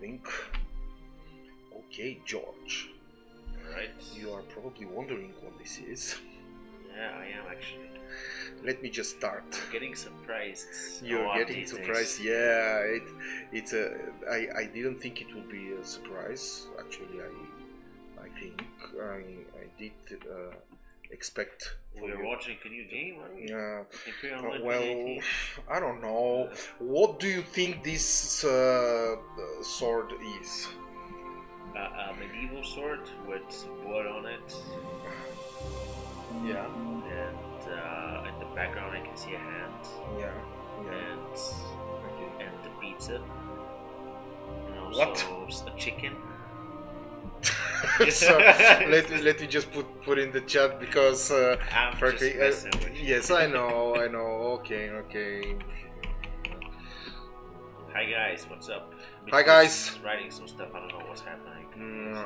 recording. Okay, George. Alright. You are probably wondering what this is. Yeah, I am actually. Let me just start. I'm getting surprised. You're getting surprised. Days. Yeah, it's a. I didn't think it would be a surprise. Actually, I think I did expect. We're watching a new game, aren't we? Imperia Online Well, 2018. I don't know. What do you think this sword is? A medieval sword with blood on it. Yeah. And in the background I can see a hand. Yeah. And the pizza. And also What? a chicken. So let me just put in the chat because I'm frankly, just messing with you. yes, I know. Okay. Hi guys, what's up? Hi, guys. Writing some stuff. I don't know what's happening.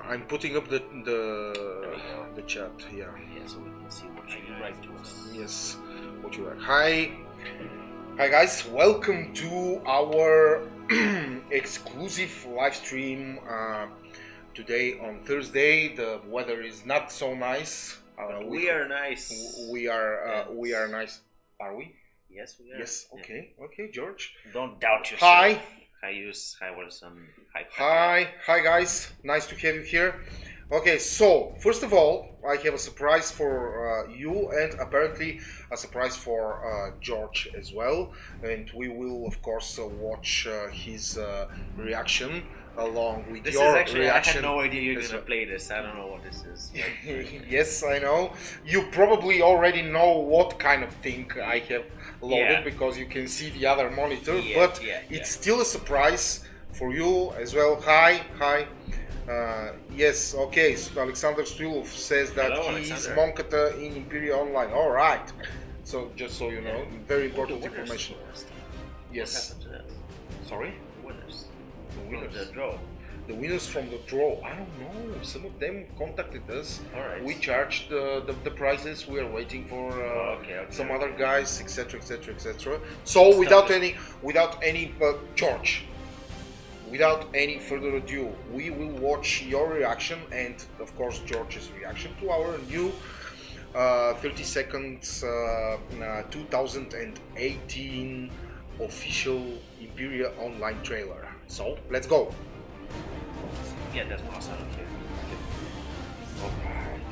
I'm putting up the chat. Yeah. Yeah, so we can see what you write to us. Yes. What you like? Hi guys. Welcome to our exclusive live stream. Today on Thursday, the weather is not so nice. We are nice. We are nice. Are we? Yes, we are. Yes. Okay. Yeah. Okay, George. Don't doubt yourself. Hi. Hi, Wilson. Hi, guys. Nice to have you here. Okay, so first of all, I have a surprise for you, and apparently a surprise for George as well. And we will, of course, watch his reaction along with your reaction. I had no idea you're gonna play this. I don't know what this is. Yes, I know. You probably already know what kind of thing I have loaded because you can see the other monitor. But it's still a surprise for you as well. Hi. Yes, okay. So Alexander Stulov says that he is Monkata in Imperia Online. All right. So just so you know, very important information. Yes. What happened to that? Sorry. The winners from the draw. I don't know. Some of them contacted us. Alright. We charged the prizes. We are waiting for some other guys, etc. So without any George, without any further ado, we will watch your reaction and of course George's reaction to our new 30 seconds 2018 official Imperia Online trailer. So let's go. Yeah, that's awesome. Alright.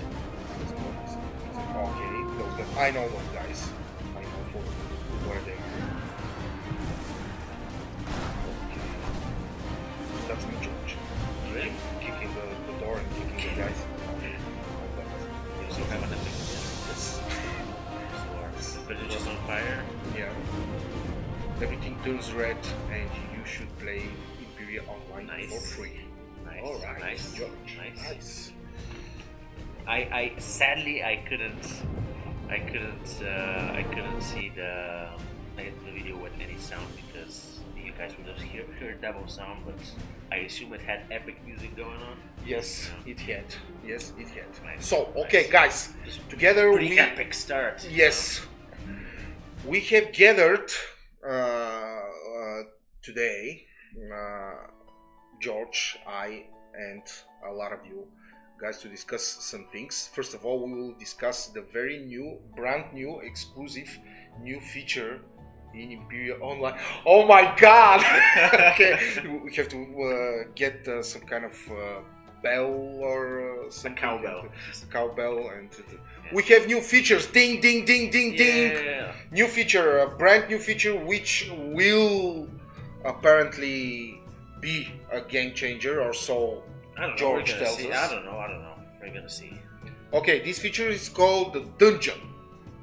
Okay, I know those guys. I know for where they are. Okay. That's me, George. Really? Kicking the door and kicking the guys. You still have anything? Yes. But it's just on fire? Yeah. Everything turns red and you should play Imperia Online for free. Nice. Alright, Nice. George. Nice. I sadly I couldn't see the video with any sound because you guys would have heard double sound, but I assume it had epic music going on. Yes, it had. Yes, it had. Nice. So, okay, guys, together pretty epic start. Yes, we have gathered today, George, I, and a lot of you guys to discuss some things. First of all, we will discuss the very new, brand new, exclusive new feature in Imperia Online. Oh my God! Okay, we have to get some kind of bell or something. Cowbell, and we have new features. Ding, ding, ding, ding, ding. New feature, a brand new feature, which will apparently be a game changer, or so George tells us. I don't know. We're gonna see. Okay, this feature is called the dungeon,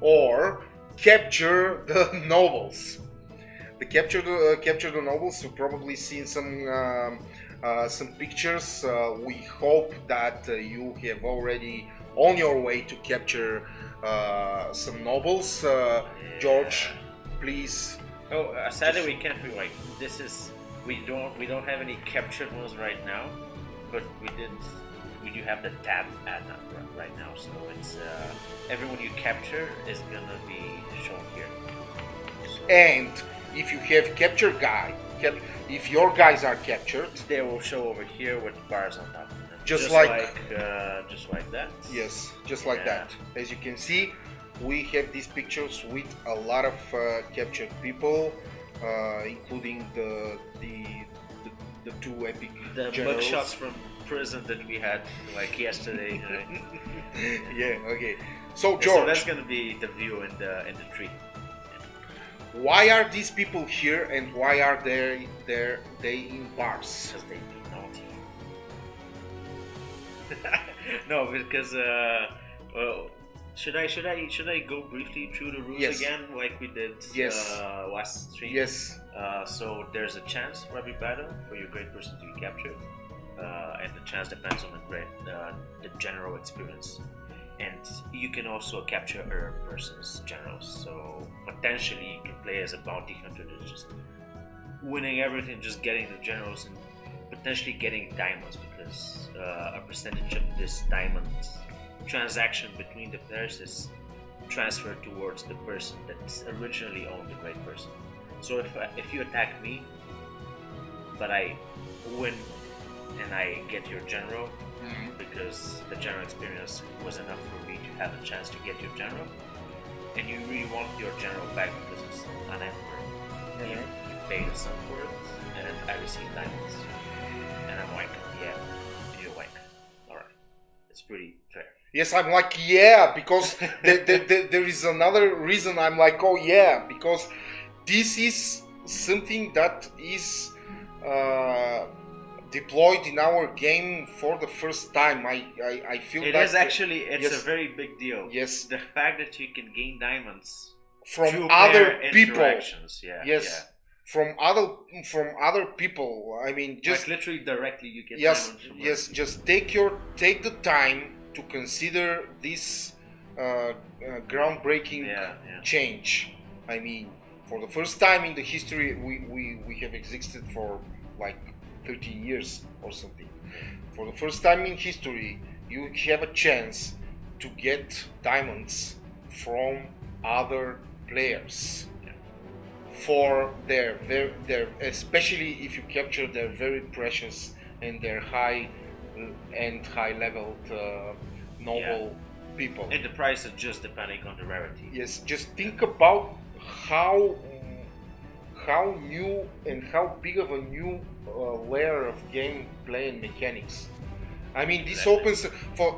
or capture the nobles. The capture the nobles. You've probably seen some pictures. We hope that you have already on your way to capture some nobles. George, please. Oh, sadly we can't be like this is. We don't have any captured ones right now, but we do have the tab ad right now, so it's everyone you capture is gonna be shown here. So. And if you have capture guide if your guys are captured, they will show over here with bars on top of them. Just like that. Yes, just like that. As you can see, we have these pictures with a lot of captured people, including the two epic generals. Mugshots from prison that we had like yesterday. Yeah. Okay. So George, so that's gonna be the view in the tree. Why are these people here, and why are they in bars? Because they be naughty. No, because should I go briefly through the rules again, like we did last stream? Yes. So there's a chance for every battle for your great person to be captured, and the chance depends on the general experience. And you can also capture other person's generals. So potentially you can play as a bounty hunter that's just winning everything, just getting the generals and potentially getting diamonds, because a percentage of this diamond transaction between the players is transferred towards the person that originally owned the great person. So if you attack me, but I win and I get your general, because the general experience was enough for me to have a chance to get your general, and you really want your general back because it's an emperor, you pay the sun for it, and I receive diamonds, and I'm like, yeah, and you're like, alright, it's pretty fair. Yes, I'm like, yeah, because there is another reason I'm like, oh yeah, because this is something that is deployed in our game for the first time. I feel it that is actually it's a very big deal. Yes, the fact that you can gain diamonds from other people. Yes. From other people. I mean, just like literally directly you get diamonds. Yes, just take the time to consider this groundbreaking change. I mean, for the first time in the history, we have existed for like 30 years or something. For the first time in history, you have a chance to get diamonds from other players for their especially if you capture their very precious and their high leveled noble people. And the price is just depending on the rarity. Yes, just think about how new and how big of a new layer of gameplay and mechanics. I mean, this opens for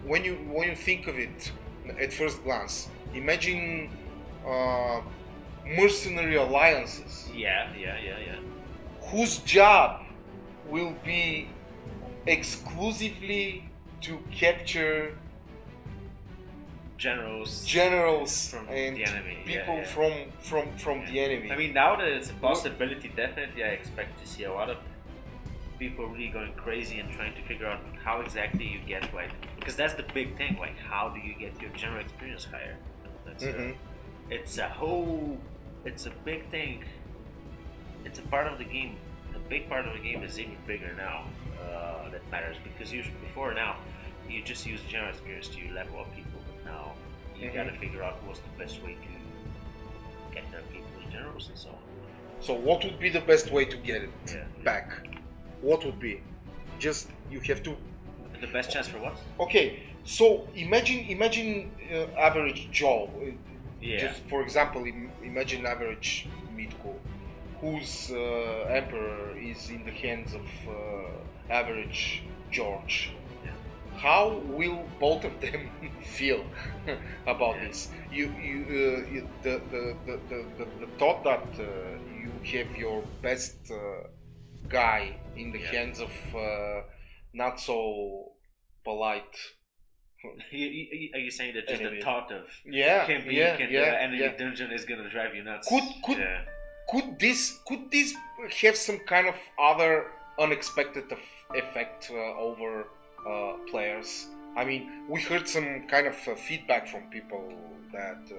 when you think of it at first glance. Imagine mercenary alliances. Yeah. Whose job will be exclusively to capture generals from and the enemy. People from the enemy. I mean, now that it's a possibility, definitely I expect to see a lot of people really going crazy and trying to figure out how exactly you get, like, because that's the big thing, like, how do you get your general experience higher? That's it's a big thing. It's a part of the game. A big part of the game is even bigger now. That matters, because before now you just use general experience to level up people, but now you gotta figure out what's the best way to get their people's generals and so on. So what would be the best way to get it back? What would be? Just you have to. The best chance for what? Okay, so imagine average Joe. Just for example, imagine average Mitko, whose emperor is in the hands of average George. How will both of them feel about this? The thought that you have your best guy in the hands of not so polite. Are you saying that just the thought of him being in the enemy dungeon is gonna drive you nuts? Could this have some kind of other unexpected effect over players? I mean, we heard some kind of feedback from people that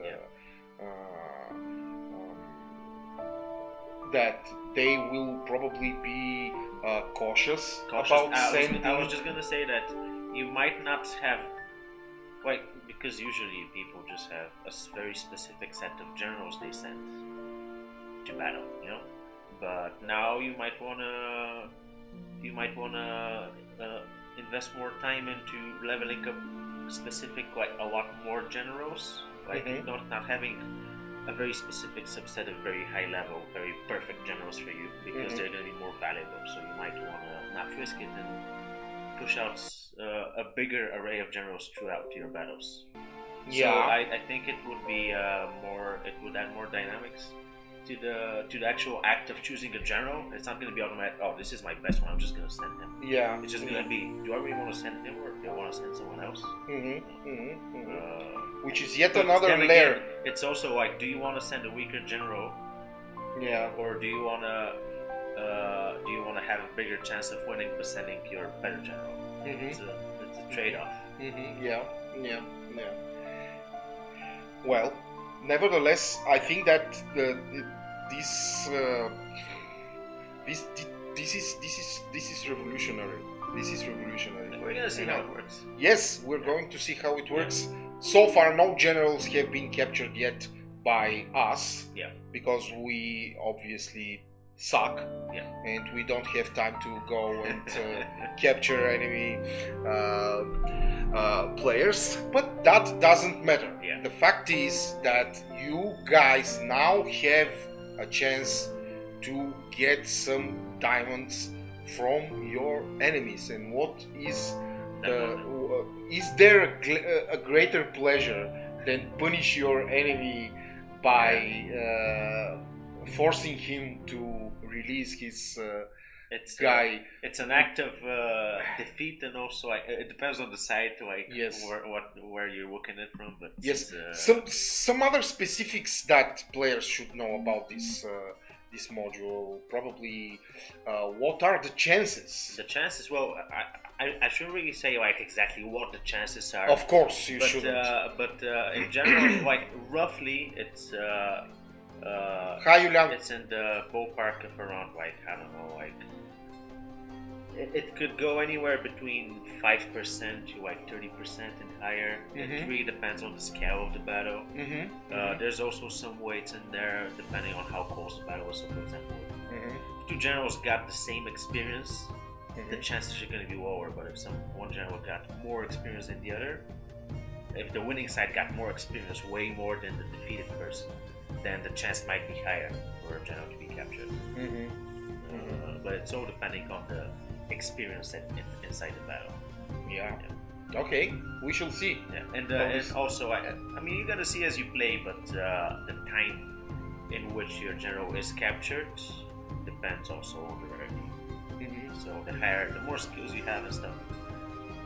that they will probably be cautious about sending. I was just gonna say that you might not have, like, because usually people just have a very specific set of generals they send to battle, you know. but now you might wanna invest more time into leveling up specific, like a lot more generals, like not having a very specific subset of very high level, very perfect generals for you, because they're going to be more valuable. So you might want to not risk it and push out a bigger array of generals throughout your battles. Yeah. So I think it would be it would add more dynamics to the actual act of choosing a general. It's not going to be automatic. Oh, this is my best one, I'm just going to send him. Yeah. It's just going to be, do I really want to send him, or do I want to send someone else? Which is yet another layer. Again, it's also like, do you want to send a weaker general? Yeah. Or do you want to have a bigger chance of winning by sending your better general? It's a trade-off. Yeah. Well, nevertheless, I think that this is revolutionary. This is revolutionary. And we're gonna see how it works. Yes, we're going to see how it works. So far, no generals have been captured yet by us. Yeah. Because we obviously suck. Yeah. And we don't have time to go and capture enemy players. But that doesn't matter. Yeah. The fact is that you guys now have a chance to get some diamonds from your enemies. And what is is there a greater pleasure than punish your enemy by forcing him to release his guy? It's an act of defeat, and also it depends on the side, like where you're looking at from. But yes, some other specifics that players should know about this module. Probably, what are the chances? The chances. Well, I shouldn't really say like exactly what the chances are. Of course, you shouldn't. But in general, like roughly, it's it's in the ballpark of around, like, I don't know, like it could go anywhere between 5% to like 30% and higher. It really depends on the scale of the battle. There's also some weights in there depending on how close the battle is. So, for example, if two generals got the same experience, the chances are going to be lower. But if one general got more experience than the other, if the winning side got more experience, way more than the defeated person, then the chance might be higher for a general to be captured. But it's all depending on the experience inside the battle. Yeah. Okay, we shall see. Yeah. And also, I mean, you're gonna see as you play, but the time in which your general is captured depends also on the rarity. So the more skills you have and stuff,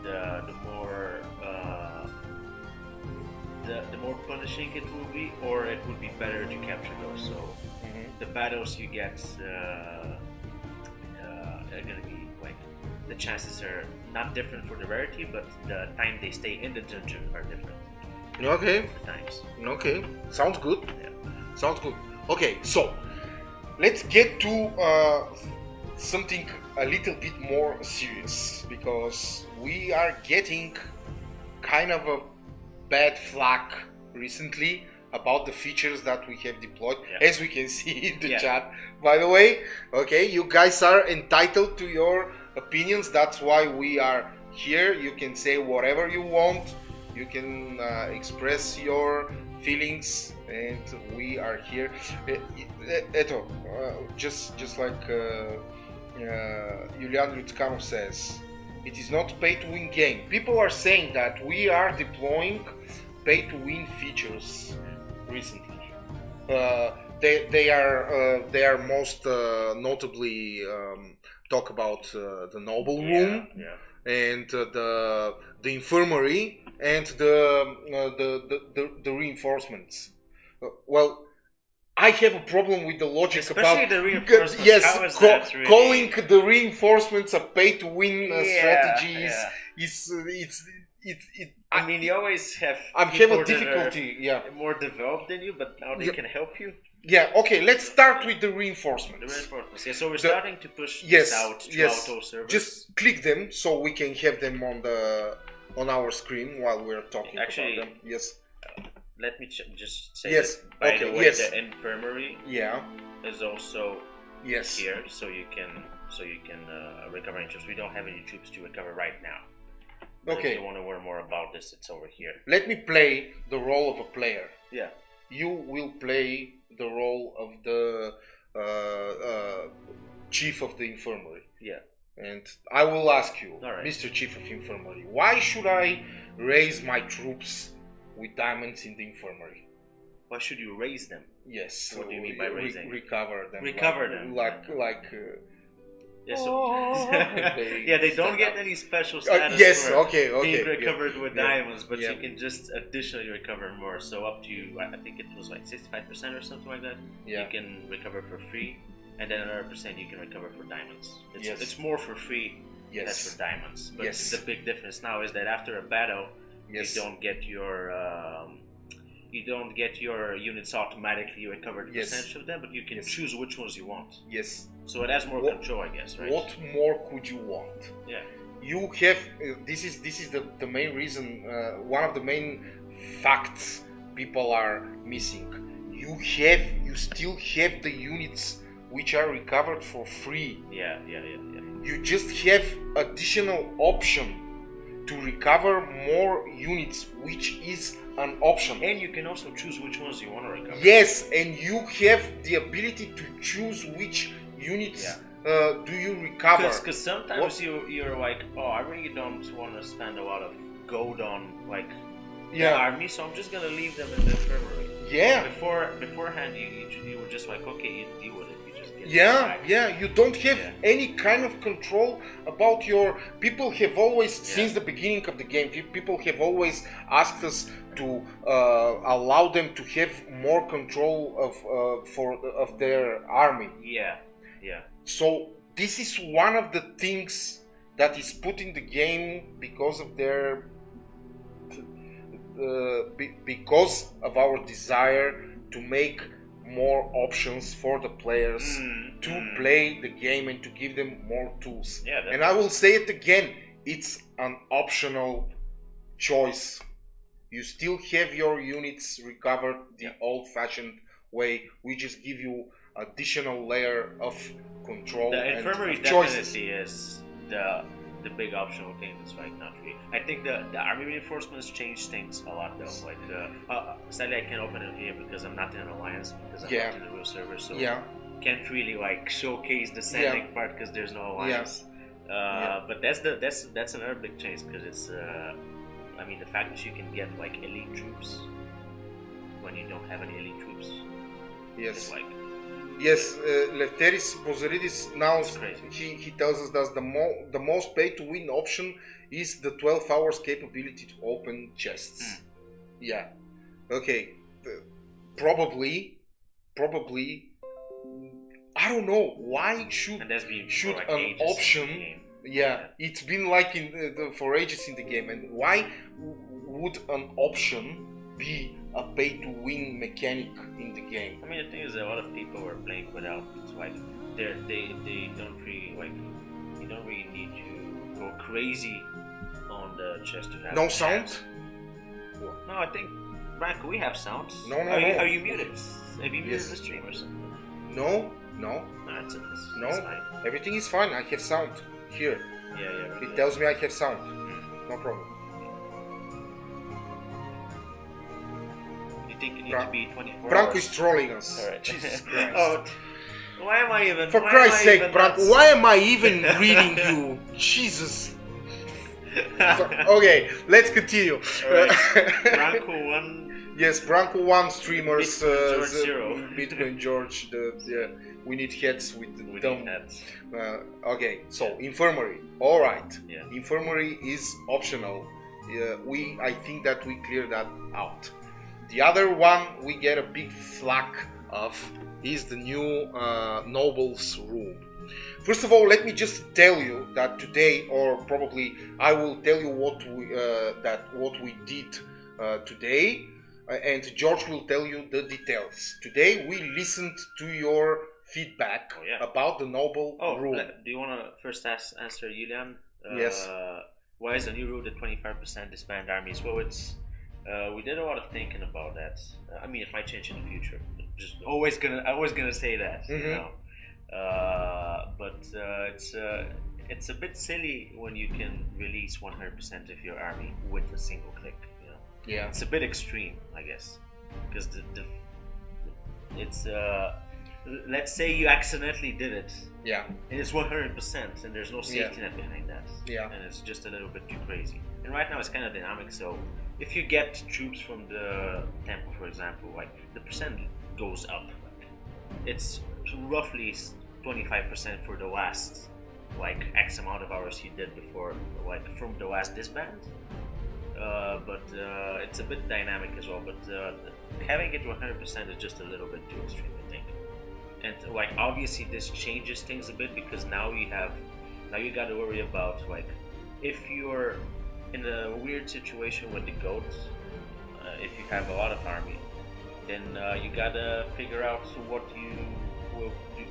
the more the more punishing it will be, or it would be better to capture those. So the battles you get are gonna be like, the chances are not different for the rarity, but the time they stay in the dungeon are different. Okay. The times. Okay. Sounds good. Yeah. Sounds good. Okay, so let's get to something a little bit more serious, because we are getting kind of a bad flack recently about the features that we have deployed, as we can see in the chat, by the way. Okay, you guys are entitled to your opinions. That's why we are here. You can say whatever you want. You can express your feelings, and we are here. Eto, just like Julian Lutkanov says, it is not pay-to-win game. People are saying that we are deploying pay-to-win features recently. They are most notably talk about the noble room and the infirmary and the reinforcements. Well, I have a problem with the logic, especially about the reinforcements. Calling the reinforcements a pay-to-win strategy is I mean, you always have. I have a difficulty. More developed than you, but now they can help you. Yeah. Okay. Let's start with the reinforcements. The reinforcements. Yeah. So we're starting to push this out to auto servers. Just click them so we can have them on our screen while we're talking about them. Yes. Let me just say that, by the way, the infirmary is also Yes. here, so you can recover any troops. We don't have any troops to recover right now. But Okay. if you want to learn more about this, it's over here. Let me play the role of a player. Yeah. You will play the role of the chief of the infirmary. Yeah. And I will ask you, All right. Mr. Chief of Infirmary, why should I raise my troops with diamonds in the infirmary? Why should you raise them? Yes. What do you mean by raising? Recover them. Recover them. Yeah, yeah, they don't get any special status yes, for okay, being recovered with diamonds, but yeah. you can just additionally recover more. So up to, I think it was like 65% or something like that. Yeah. You can recover for free, and then another percent you can recover for diamonds. It's more for free than for diamonds. But the big difference now is that after a battle, you don't get your units automatically recovered percentage of them, but you can choose which ones you want. Yes. So it has more control, I guess, right? What more could you want? Yeah. You have this is the main reason. One of the main facts people are missing. You still have the units which are recovered for free. Yeah. You just have additional option to recover more units, which is an option. And you can also choose which ones you want to recover. Yes, and you have the ability to choose which units do you recover. Because sometimes you're like, oh, I really don't want to spend a lot of gold on the army, so I'm just gonna leave them in the infirmary. Yeah. Beforehand, you were just like, okay, you deal with it. You just get you don't have any kind of control about your. People have always, since the beginning of the game, people have always asked us to allow them to have more control of their army. Yeah. So this is one of the things that is put in the game because of their. Because of our desire to make more options for the players to play the game and to give them more tools. Yeah, and I will say it again, it's an optional choice. You still have your units recovered the old-fashioned way. We just give you additional layer of control the and infirmary of choices. Definitely is the big optional thing that's right now. I think the army reinforcements change things a lot though. Like sadly I can't open it here because I'm not in an alliance, because I'm not in the real server, so can't really showcase the sending part because there's no alliance. But that's another big change, because it's the fact that you can get elite troops when you don't have any elite troops. Yes. It's Lefteris Bozeridis now he tells us that the most pay to win option is the 12 hours capability to open chests. Yeah. Okay. Probably. I don't know why should an option. It's been for ages in the game, and why would an option be a pay-to-win mechanic in the game? The thing is that a lot of people are playing without. It's they don't really you don't really need to go crazy on the chest to have. No sound? No, I think Branko, we have sound. No. Are you muted? Have you muted the stream or something? No. That's it. No. That's fine. Everything is fine. I have sound here. Yeah. It tells me I have sound. No problem. You think you need to be 24 Branko hours? is trolling us. Right. Jesus Christ. Why am I even? For Christ's sake, Branko, why am I even reading you? Jesus. Okay, let's continue. Right. Branko 1. Yes, Branko 1 streamers. Bitcoin George 0. We need heads with We them. need heads. Okay, so infirmary. All right. Yeah. Infirmary is optional. I think that we clear that out. The other one we get a big flack of is the new nobles room. First of all, let me just tell you that today, or probably I will tell you what we did today, and George will tell you the details. Today we listened to your feedback about the noble room. Do you want to first answer Julian? Yes. Why is the new rule the 25% disband armies? Well, it's we did a lot of thinking about that. It might change in the future. Just always gonna say that. Mm-hmm. You know. It's a bit silly when you can release 100% of your army with a single click. You know, Yeah. it's a bit extreme, I guess, because it's let's say you accidentally did it. Yeah. And it's 100%, and there's no safety net behind that. Yeah. And it's just a little bit too crazy. And right now it's kind of dynamic, so if you get troops from the temple, for example, like the percent goes up. It's roughly 25% for the last like X amount of hours you did before, like from the last disband. But it's a bit dynamic as well. But having it 100% is just a little bit too extreme, I think. And like obviously this changes things a bit because now you got to worry about like if you're in a weird situation with the goats, if you have a lot of army, then you gotta figure out what you will do,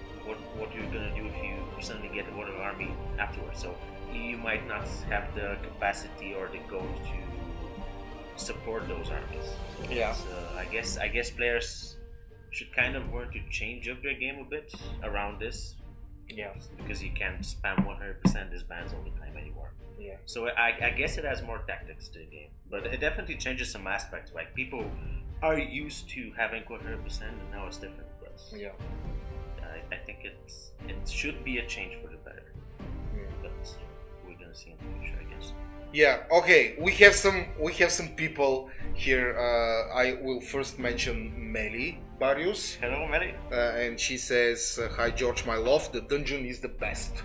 what you're gonna do if you suddenly get a lot of army afterwards. So you might not have the capacity or the goals to support those armies. So Yeah. I guess players should kind of learn to change up their game a bit around this. Yeah. Because you can't spam 100% disbands all the time anymore. Yeah. So I guess it has more tactics to the game, but it definitely changes some aspects. Like people are used to having 100%, and now it's different. But Yeah. I think it should be a change for the better. Yeah. But we're gonna see in the future, I guess. Yeah. Okay. We have some people here. I will first mention Meli Barrios, Hello, Mary. and she says, "Hi George, my love. The dungeon is the best."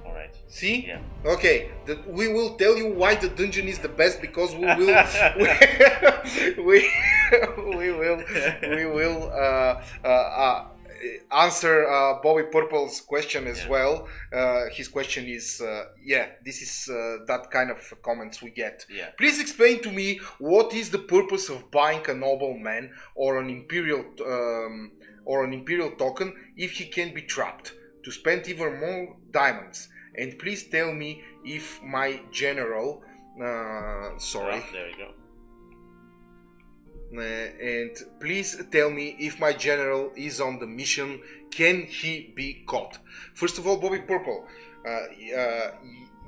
All right. See? Yeah. Okay. We will tell you why the dungeon is the best because we will we will answer Bobby Purple's question as well. His question is, this is that kind of comments we get. Yeah. Please explain to me what is the purpose of buying a nobleman or an imperial token if he can be trapped to spend even more diamonds. And please tell me if my general, There you go. And please tell me if my general is on the mission, can he be caught? First of all, Bobby Purple,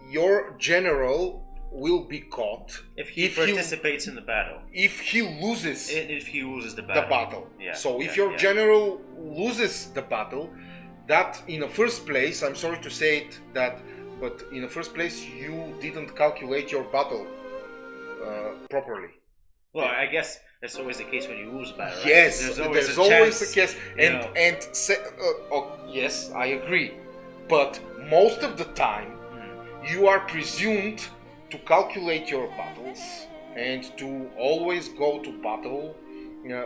your general will be caught if he participates in the battle. If he loses the battle. Yeah. So if your general loses the battle, that in the first place, I'm sorry to say it, but in the first place you didn't calculate your battle properly. Well, I guess that's always the case when you lose a battle. Right? Yes, there's always a case, yes, I agree. But most of the time, you are presumed to calculate your battles and to always go to battle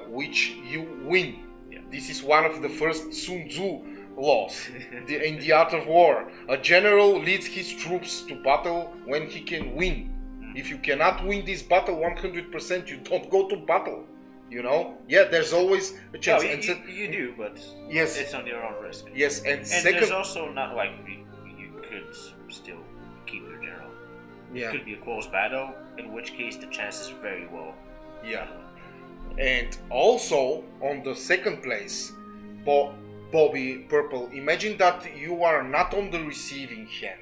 which you win. Yeah. This is one of the first Sun Tzu laws in the art of war. A general leads his troops to battle when he can win. If you cannot win this battle 100%, you don't go to battle. You know? Yeah, there's always a chance. No, you do, but yes, it's on your own risk. Yes, and second, there's also not like you could still keep your general. Yeah. It could be a close battle, in which case the chance is very low. Yeah. And also on the second place, Bobby Purple, imagine that you are not on the receiving hand,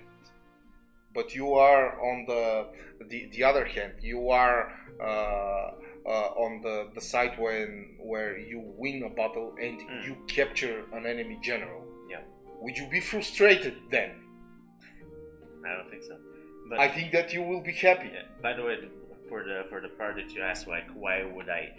but you are on the other hand. You are on the side where you win a battle and you capture an enemy general. Yeah. Would you be frustrated then? I don't think so. But I think that you will be happy. Yeah. By the way, for the part that you asked, like why would I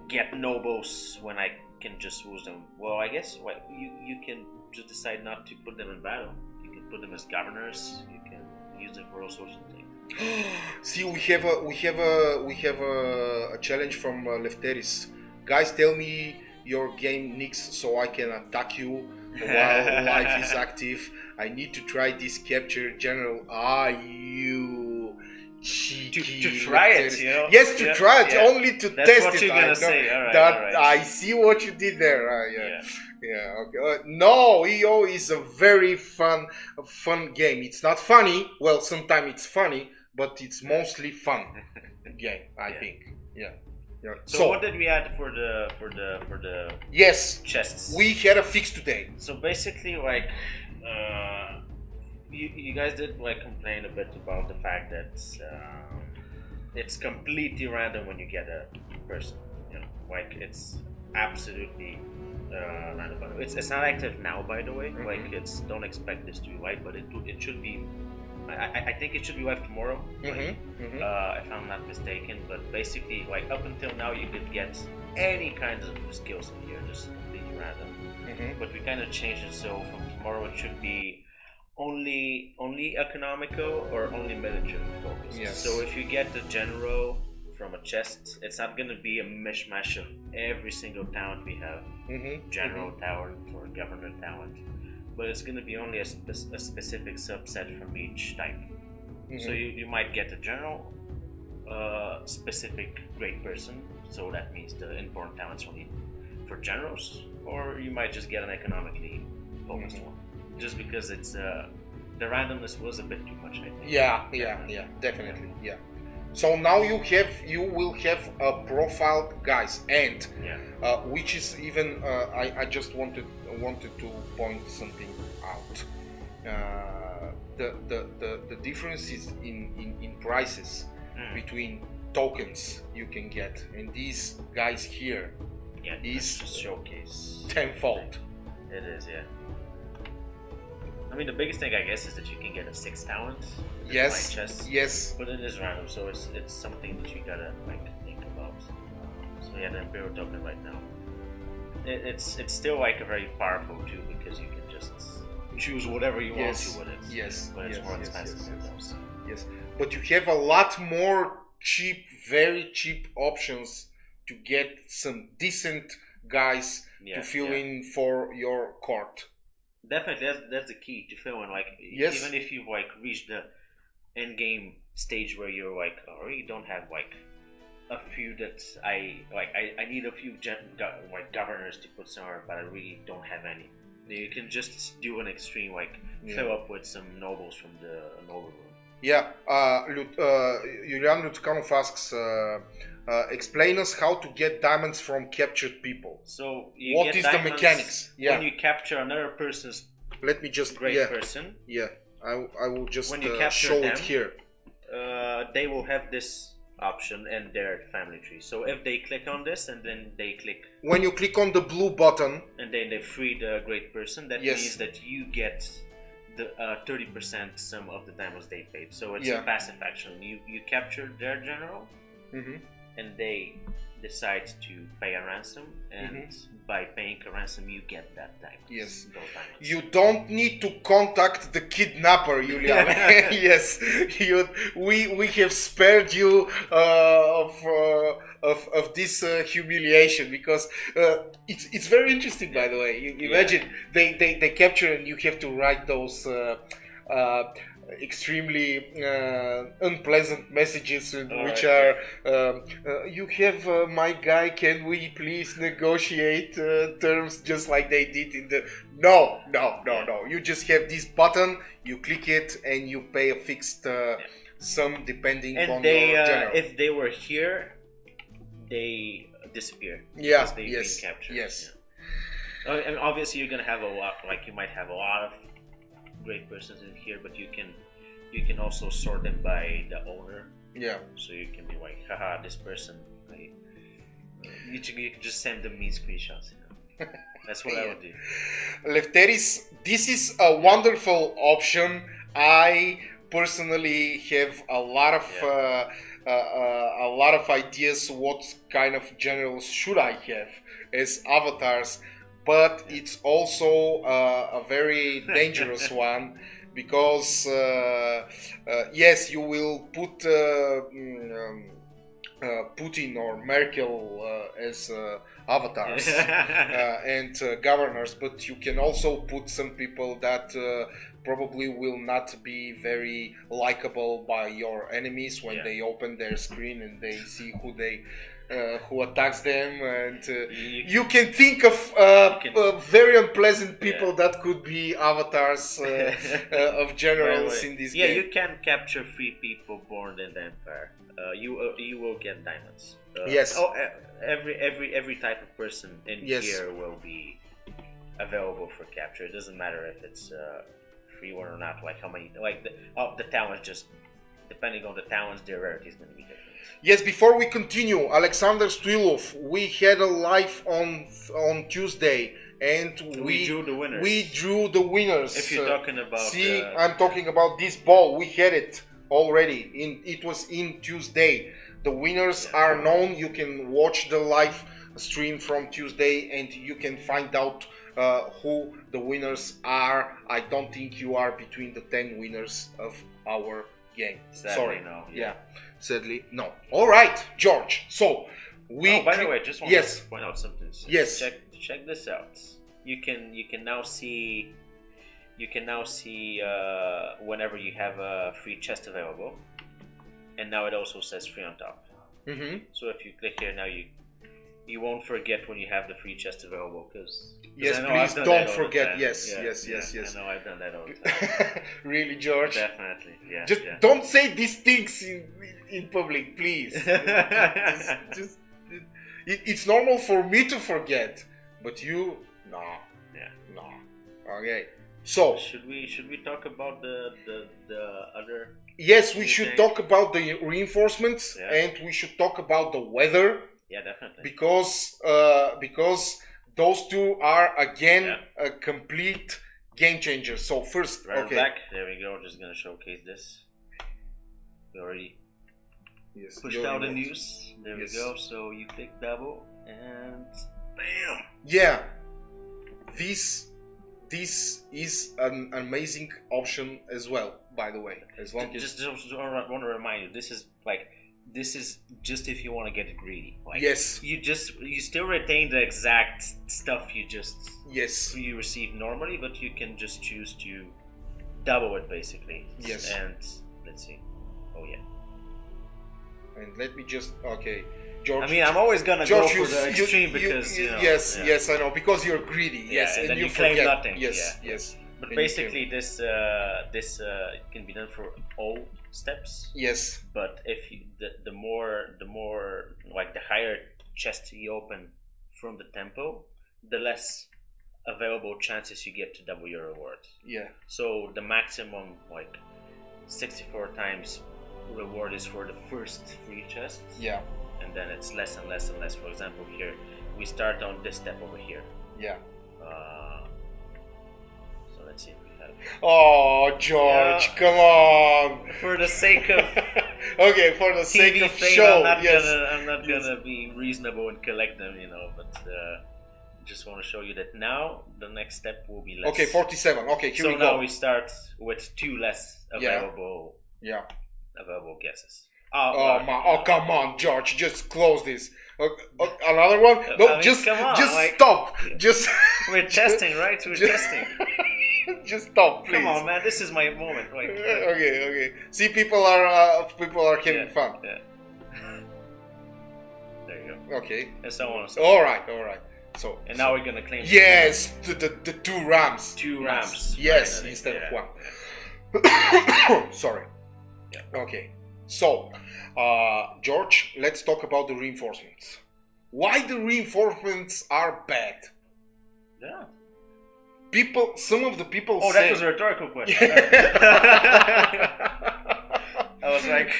get nobles when I can just lose them? Well, I guess you can just decide not to put them in battle. You can put them as governors. You can use them for all sorts of things. See, we have a challenge from Lefteris. Guys, tell me your game nicks so I can attack you while life is active. I need to try this capture general. You cheeky. To try it, you know? Yes, to try it, only to That's test what it. You're gonna say. All right, all right. I see what you did there. Yeah. Okay. No, EO is a very fun game. It's not funny. Well, sometimes it's funny, but it's mostly fun game. I think. Yeah. Yeah. So what did we add for the yes, chests? we had a fix today. So basically, like, you guys did like complain a bit about the fact that it's completely random when you get a person. You know, like it's absolutely random. It's not active now, by the way. Like, it's don't expect this to be live, but it should be. I think it should be live tomorrow, if I'm not mistaken. But basically, like up until now, you could get any kinds of skills in here, just completely random. But we kind of changed it, so from tomorrow it should be only economical or only military focused. Yes. So if you get the general from a chest, it's not gonna be a mishmash of every single talent we have, general talent or governor talent, but it's gonna be only a specific subset from each type. So you might get a general, specific great person, so that means the inborn talents only for generals, or you might just get an economically focused one, just because it's the randomness was a bit too much, I think. Yeah, definitely. Yeah. So now you will have profiled guys, and which is even I just wanted to point something out. The difference is in prices between tokens you can get, and these guys here is showcase tenfold. It is, yeah. I mean, the biggest thing I guess is that you can get a 6 talent. Yes. Chest, yes. But it is random, so it's something that you gotta like think about. So yeah, the Imperial token right now. It's still like a very powerful tool because you can just choose whatever you want to with it. Yes. But it's more expensive than those. Yes. But you have a lot more cheap, very cheap options to get some decent guys to fill in for your court. Definitely, that's the key to fill in. Like, even if you've like reached the end game stage where you're like, I really don't have like a few that I need a few governors to put somewhere, but I really don't have any. You can just do an extreme, like fill up with some nobles from the noble room. Yeah, Julian Lutkanov asks, explain us how to get diamonds from captured people. So what is the mechanics? When you capture another person's person. Yeah, I will just when you show them, it here. They will have this option in their family tree. So if they click on this and then they click, when you click on the blue button and then they free the great person, that means that you get the 30% sum of the diamonds they paid. So it's a passive action. You capture their general, and they decide to pay a ransom, and by paying a ransom you get that diamond. Yes. Those diamonds. You don't need to contact the kidnapper, Julian. Yes, we have spared you of this humiliation, because it's very interesting, by the way. You imagine they capture and you have to write those extremely unpleasant messages which are you have my guy, can we please negotiate terms, just like they did in the no, you just have this button, you click it and you pay a fixed sum depending on your general. If they were here, they disappear. Yes. Captured. Yes. And obviously you're gonna have a lot, like you might have a lot of great persons in here, but you can also sort them by the owner. Yeah. So you can be like, haha, this person. You can just send them me screenshots. That's what I would do. Lefteris, this is a wonderful option. I personally have a lot of ideas what kind of generals should I have as avatars. But it's also a very dangerous one, because yes, you will put Putin or Merkel as avatars and governors, but you can also put some people that probably will not be very likable by your enemies when they open their screen and they see who attacks them, and you can think of very unpleasant people that could be avatars of generals in this game. Yeah, you can capture 3 people born in the Empire. You will get diamonds. Yes. Every type of person in Yes. here will be available for capture. It doesn't matter if it's free one or not. Like how many, like the talents, just depending on the talents, their rarity is going to be different. Yes, before we continue, Alexander Strilov, we had a live on Tuesday, and We drew the winners. We drew the winners. If you're talking about, see, I'm talking about this ball. We had it already. It was in Tuesday. The winners are known. You can watch the live stream from Tuesday, and you can find out who the winners are. I don't think you are between the 10 winners of our game. Sadly, Sorry. no. Yeah. Sadly, no. All right, George. So we. Oh, by the way, just want yes. to point out something. Yes. Check this out. You can now see. You can now see whenever you have a free chest available, and now it also says free on top. Mm-hmm. So if you click here now, you won't forget when you have the free chest available, because yes, please don't forget. Yes. I know I've done that all the time. Really, George? Definitely, yeah. Just don't say these things in public, please. It's normal for me to forget, but you, no. Yeah. No. Okay. So should we talk about the other? Yes, we should talk about the reinforcements, and we should talk about the weather. Yeah, definitely. Because those two are again a complete game changer. So first, right back. There we go. Just gonna showcase this. We already pushed out the news. There we go. So you click double and bam. Yeah, this is an amazing option as well. By the way, as long as just want to remind you, this is just if you want to get greedy. Like, yes, you still retain the exact stuff you receive normally, but you can just choose to double it basically. Yes. And let's see. Oh yeah. And let me just George. I mean, I'm always gonna go for the extreme because yes, I know, because you're greedy. Yes, and then you claim forget. nothing. Yes. But basically, this can be done for all steps. Yes. But if the more like the higher chest you open from the tempo, the less available chances you get to double your reward. Yeah. So the maximum 64 times reward is for the first free chest. Yeah. And then it's less and less and less. For example, here we start on this step over here. Yeah. So let's see if we have. Oh, George, come on! For the sake of okay, for the sake of fame, show, I'm not gonna be reasonable and collect them, But just want to show you that now the next step will be less. Okay, 47. Okay, here we go. So now we start with 2 less available. Yeah. Available guesses. Oh, come on, George, just close this. Another one? No, I mean, just on, stop. Just we're testing, right? We're testing. Just stop, please. Come on, man. This is my moment. Okay. See, people are having fun. Yeah. There you go. Okay. And so on. All right. So. And now we're gonna claim. Yes, the 2 rams. 2 rams. Yes, finally. instead of 1. Sorry. Yeah. Okay. So, George, let's talk about the reinforcements. Why the reinforcements are bad? Yeah. Some of the people say... that was a rhetorical question. I was like,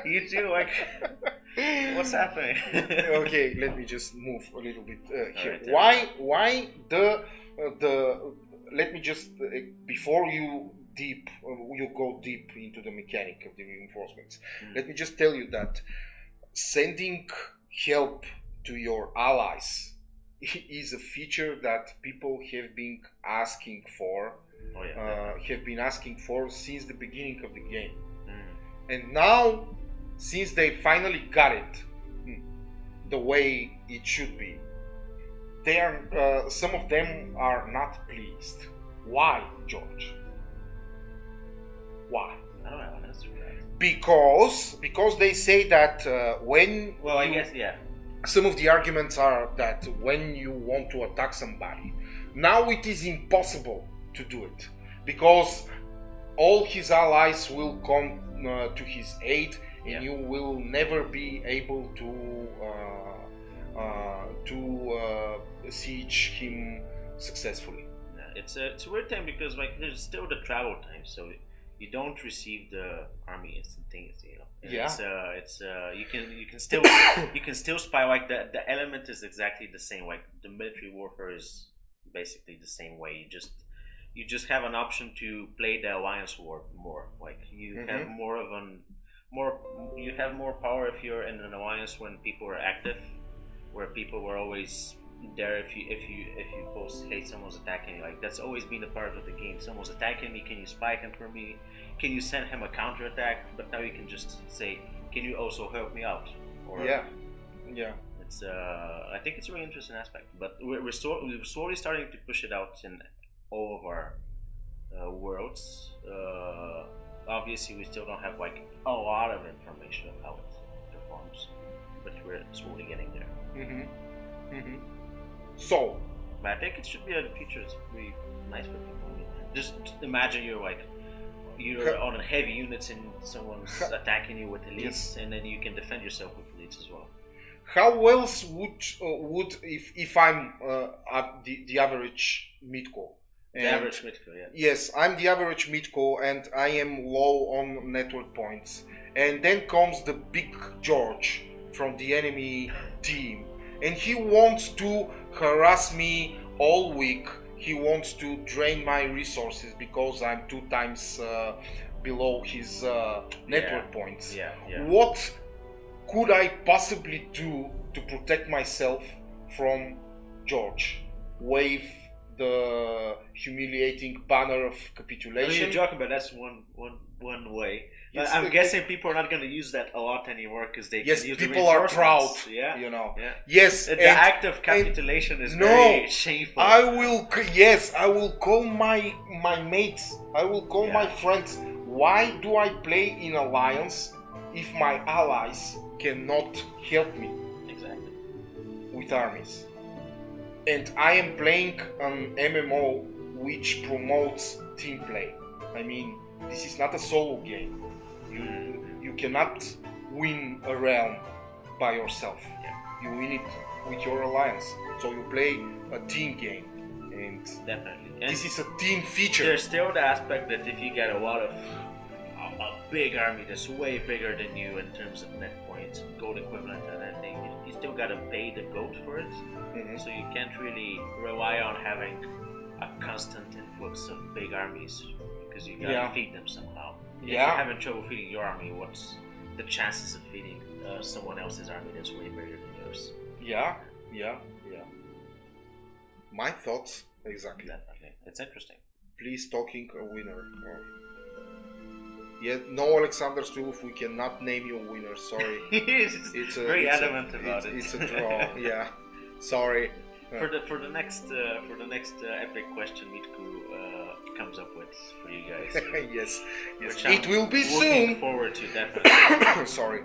you two, what's happening? Okay, let me just move a little bit here. Right, why the let me just, before you go deep into the mechanic of the reinforcements. Let me just tell you that sending help to your allies is a feature that people have been asking for. Since the beginning of the game. And now, since they finally got it the way it should be, they are some of them are not pleased. Why, George? Why? I don't have an answer for that. Because they say that when some of the arguments are that when you want to attack somebody, now it is impossible to do it because all his allies will come to his aid and you will never be able to siege him successfully. Yeah, it's a weird thing because like there's still the travel time, so you don't receive the army instantaneously. You know, and Yeah. it's you can still you can still spy. Like the element is exactly the same. Like the military warfare is basically the same way. You just have an option to play the alliance war more. Like you have more of more you have more power if you're in an alliance when people are active, where people were always there if you post, hey, someone's attacking you. Like that's always been a part of the game. Someone's attacking me, can you spy him for me? Can you send him a counter attack? But now you can just say, can you also help me out? Or Yeah. it's I think it's a really interesting aspect. But we're slowly starting to push it out in all of our worlds. Obviously we still don't have like a lot of information of how it performs, but we're slowly getting there. So, but I think it should be a feature that's pretty nice for people. Just imagine you're on a heavy units and someone's attacking you with elites, and then you can defend yourself with elites as well. how else would if I'm the average midco? The average midco, yeah. Yes, I'm the average midco, and I am low on network points. And then comes the big George from the enemy team, and he wants to harass me all week. He wants to drain my resources because I'm 2 times below his network points. Yeah. What could I possibly do to protect myself from George? Wave the humiliating banner of capitulation. You're joking, but that's one way. I'm guessing people are not going to use that a lot anymore because they yes, can use people are proud. Yeah, you know. Yeah. Yes, the act of capitulation is very shameful. I will call my mates. I will call my friends. Why do I play in alliance if my allies cannot help me? Exactly. With armies. And I am playing an MMO which promotes team play. I mean, this is not a solo game. You cannot win a realm by yourself. Yeah. You win it with your alliance. So you play a team game, and definitely. And this is a team feature. There's still the aspect that if you get a lot of a big army that's way bigger than you in terms of net points, gold equivalent, and everything, you still gotta pay the gold for it. So you can't really rely on having a constant influx of big armies because you gotta feed them somehow. If you're having trouble feeding your army, what's the chances of feeding someone else's army that's way bigger than yours? Yeah. My thoughts exactly. Definitely, it's interesting. Please talking a winner. No, Alexander Stulov, we cannot name you a winner. Sorry. It's very adamant about it. It's a draw. Yeah. Sorry. For the next epic question Mitku comes up with for you guys. yes. Which it will be soon. Looking forward to definitely. Sorry.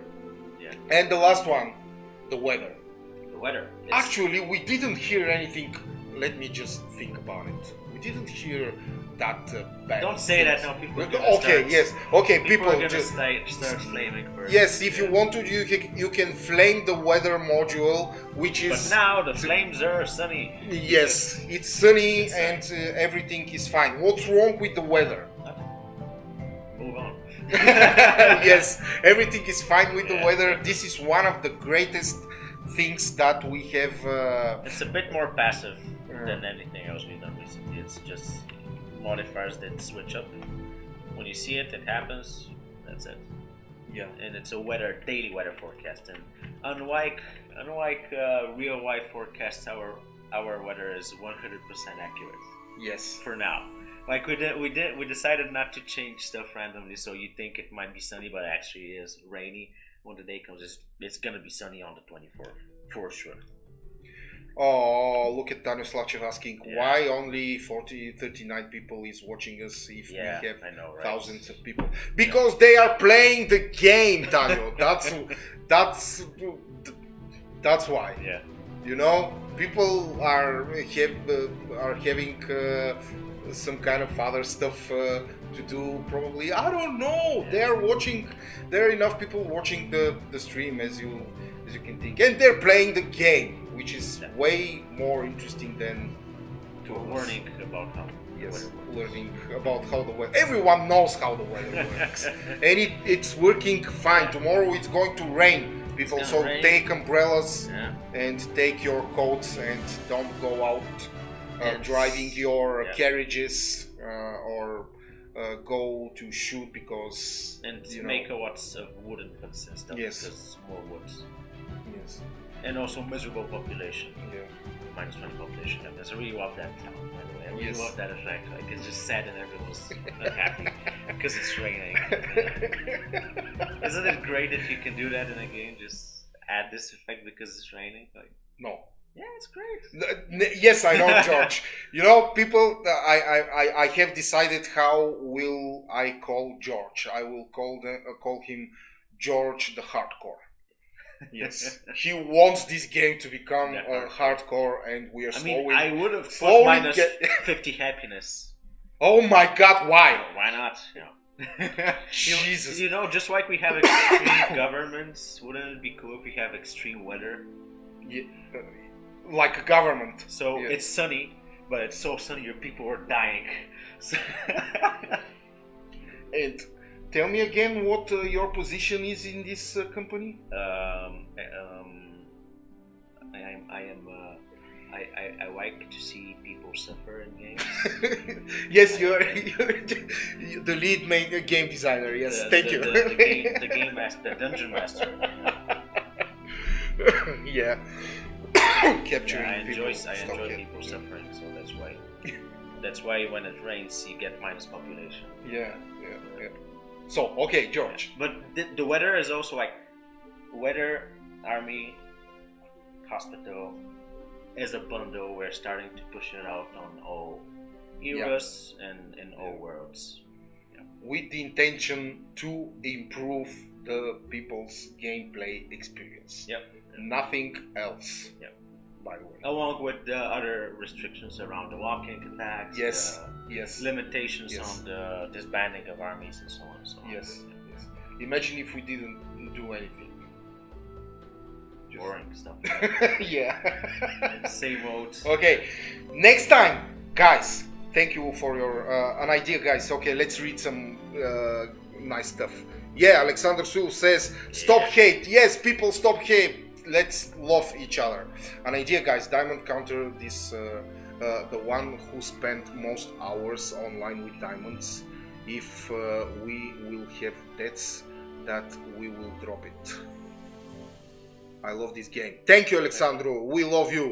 Yeah. And the last one, the weather. The weather. Actually, we didn't hear anything. Let me just think about it. We didn't hear that bad. Don't say that now. People. People are gonna just start flaming for. Yes, if you want to, you can flame the weather module, which is. But now the flames are sunny. Yes, it's sunny and everything is fine. What's wrong with the weather? Move on. Yes, everything is fine with the weather. This is one of the greatest things that we have. It's a bit more passive than anything else we've done recently. It's just modifiers that switch up. When you see it, it happens. That's it. Yeah. And it's a daily weather forecast. And unlike real life forecasts, our weather is 100% accurate. Yes. For now. Like we decided not to change stuff randomly, so you think it might be sunny, but actually it is rainy. When the day comes, it's gonna be sunny on the 24th for sure. Oh, look at Daniel Slachev asking why only 39 people is watching us if we have thousands of people. Because they are playing the game, Daniel. That's why. Yeah. You know, people are having some kind of other stuff to do probably, I don't know. There are enough people watching the stream as you can think, and they're playing the game, which is way more interesting than learning about how. Yes, learning about how the weather. Everyone knows how the weather works, and it's working fine. Tomorrow it's going to rain, people. So take umbrellas and take your coats and don't go out driving your carriages or go to shoot because make lots of wooden huts and stuff. Yes, because more woods. Yes, and also miserable population. Yeah, -20 population. I really love that town. By the way, I really love that effect. Like it's just sad and everyone's not happy because it's raining. Isn't it great if you can do that in a game? Just add this effect because it's raining. Like no. Yeah, it's great. Yes, I know, George. People, I have decided how will I call George. I will call him George the Hardcore. Yes, he wants this game to become hardcore, and we are slowly. I would have put -50 happiness. Oh my God! Why? Why not? Jesus. Just like we have extreme governments, wouldn't it be cool if we have extreme weather? Yeah, like a government. So it's sunny, but it's so sunny your people are dying. And tell me again what your position is in this company. I like to see people suffer in games. Yes, you're the lead game designer. Yes, thank you. The game master, the dungeon master. Yeah. Capturing I enjoy people suffering, so that's why when it rains you get minus population. Yeah. So okay, George. But the weather is also like weather, army, hospital as a bundle. We're starting to push it out on all eras and in all worlds. With the intention to improve the people's gameplay experience. Nothing else. By the way. Along with the other restrictions around the walking attacks. Yes. Limitations on the disbanding of armies and so on and so on. Yes. Imagine if we didn't do anything. Boring stuff. Yeah. Save modes. Okay. Next time, guys. Thank you for your an idea, guys. Okay, let's read some nice stuff. Yeah, Alexander Sewell says, "Stop hate." Yes, people, stop hate. Let's love each other. An idea, guys. Diamond Counter, this the one who spent most hours online with diamonds. If we will have deaths, that we will drop it. I love this game. Thank you, Alexandro. We love you.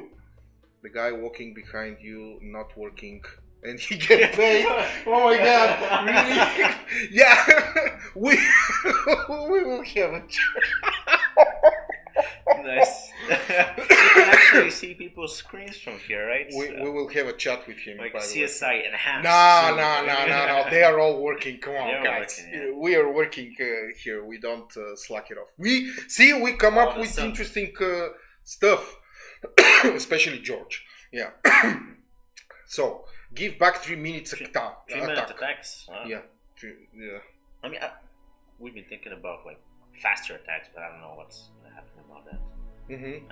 The guy walking behind you, not working, and he get paid. Oh my God! Really? Yeah. We will have a. Nice. You can actually see people's screens from here, right? We will have a chat with him. Like CSI enhanced. No. They are all working. Come on, guys. We are working here. We don't slack it off. We come up with interesting stuff, especially George. Yeah. So give back 3 minutes attack. 3-minute attacks. Huh? Yeah. I mean, we've been thinking about like faster attacks, but I don't know what's happening about that.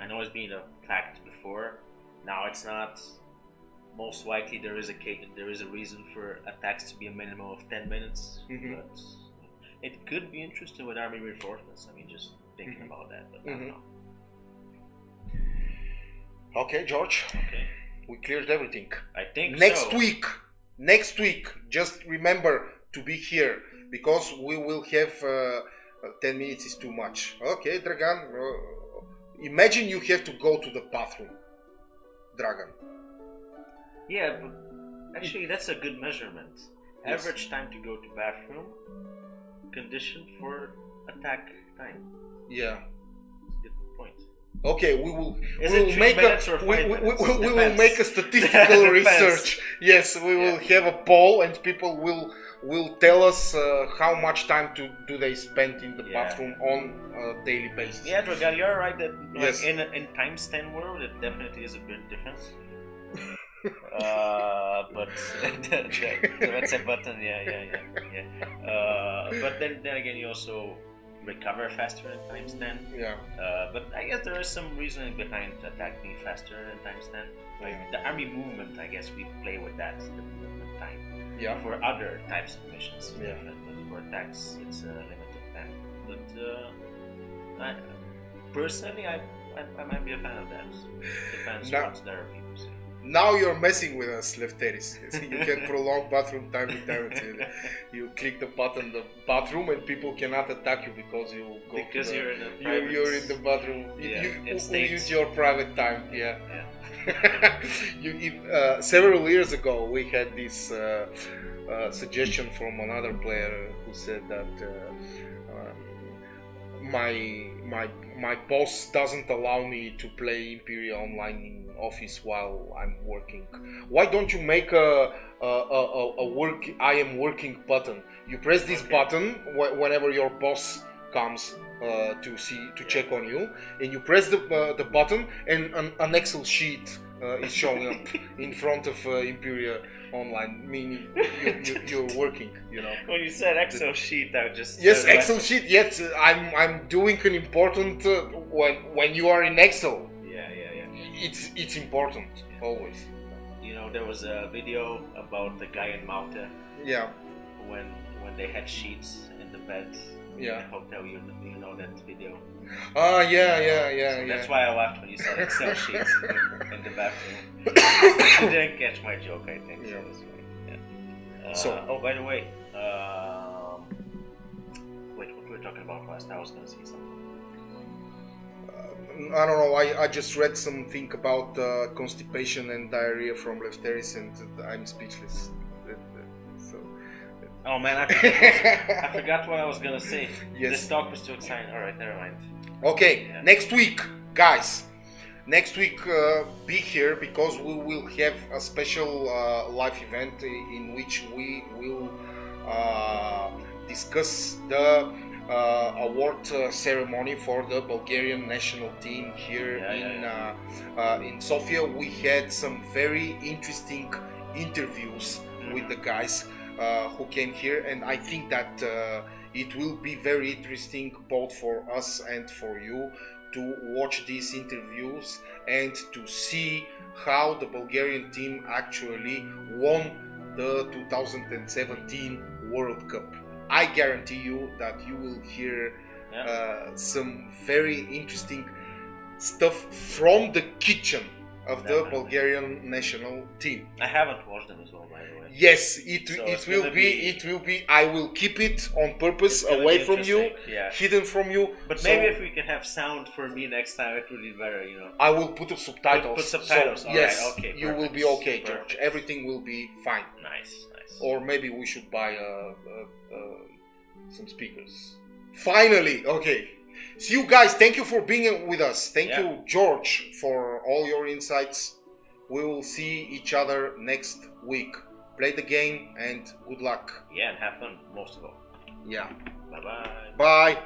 I know it's been attacked before. Now it's not. Most likely there is a reason for attacks to be a minimum of 10 minutes. But it could be interesting with army reinforcements. I mean, just thinking about that, but I don't know. Okay, George. Okay. We cleared everything. I think Next week, just remember to be here because we will have 10 minutes is too much. Okay, Dragan. Imagine you have to go to the bathroom, Dragan. Yeah, but actually that's a good measurement. Average time to go to bathroom, condition for attack time. Yeah. That's a good point. Okay, we will make a statistical research. Yes, we will have a poll and people will tell us how much time do they spend in the bathroom on a daily basis. Yeah, Dragan, you're right that in Times 10 world it definitely is a big difference. But that's a button. But then again, you also recover faster in times 10. Yeah. But I guess there is some reasoning behind attacking faster in times 10. Like the army movement, I guess we play with that, the movement time. Yeah. For other types of missions, it's Yeah. different. But for attacks, it's a limited time. But personally, I might be a fan of that. Depends what other people say. Now you're messing with us, Lefteris. You can prolong bathroom time with time. You click the button, the bathroom, and people cannot attack you because you go. Because to the, you're in the private. you're in the bathroom. Yeah, you use your private time. Yeah. Several years ago, we had this suggestion from another player who said that my boss doesn't allow me to play Imperia Online in office while I'm working. Why don't you make a work I am working button? You press this button whenever your boss comes to check on you, and you press the button, and an Excel sheet is showing up in front of Imperia Online, meaning you're working. You know. When you said Excel sheet, I just Excel sheet. Yes, I'm doing an important when you are in Excel. Yeah. It's important always. You know, there was a video about the guy in Malta. Yeah. When they had sheets in the bed. Yeah. In the hotel, you know that video. Yeah. That's why I laughed when you said Excel sheets in the bathroom. You didn't catch my joke, I think. Yeah. Oh, by the way, wait, what were we talking about last? I was going to say something. I don't know. I just read something about constipation and diarrhea from Lefteris, and I'm speechless. Oh man, I forgot what I was gonna say. Yes. This talk was too exciting. Alright, never mind. Okay, next week, guys. Next week, be here because we will have a special live event in which we will discuss the award ceremony for the Bulgarian national team here in Sofia. We had some very interesting interviews with the guys who came here, and I think that it will be very interesting both for us and for you to watch these interviews and to see how the Bulgarian team actually won the 2017 World Cup. I guarantee you that you will hear some very interesting stuff from the kitchen of the Bulgarian national team. I haven't watched them as well, by the way. Yes, it will be. I will keep it on purpose away from you, hidden from you. But maybe if we can have sound for me next time, it would be better, you know. I will put subtitles. Put subtitles. So, all yes, right, okay, you will be okay, George. Everything will be fine. Nice. Or maybe we should buy some speakers. Finally, okay. See you guys. Thank you for being with us. Thank you, George, for all your insights. We will see each other next week. Play the game and good luck. Yeah, and have fun, most of all. Yeah. Bye-bye. Bye.